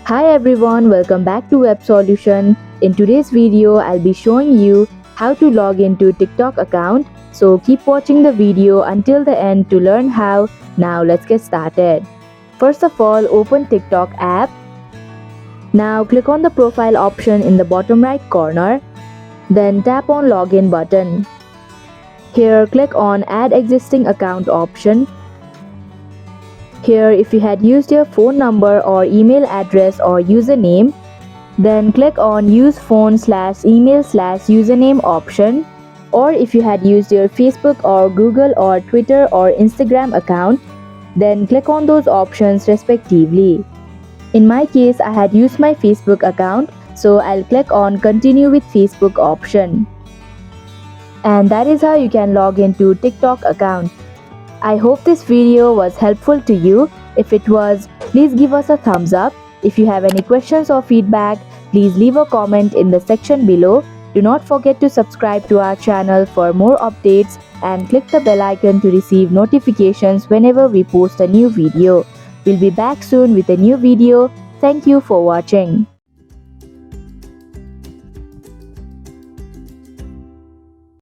Hi everyone, welcome back to Web Solution. In today's video, I'll be showing you how to log into TikTok account. So keep watching the video until the end to learn how. Now let's get started. First of all, open TikTok app. Now click on the profile option in the bottom right corner. Then tap on login button. Here click on add existing account option. Here, if you had used your phone number or email address or username, then click on use phone/email/username option. Or if you had used your Facebook or Google or Twitter or Instagram account, then click on those options respectively. In my case, I had used my Facebook account, so I'll click on continue with Facebook option. And that is how you can log into TikTok account. I hope this video was helpful to you. If it was, please give us a thumbs up. If you have any questions or feedback, please leave a comment in the section below. Do not forget to subscribe to our channel for more updates and click the bell icon to receive notifications whenever we post a new video. We'll be back soon with a new video. Thank you for watching.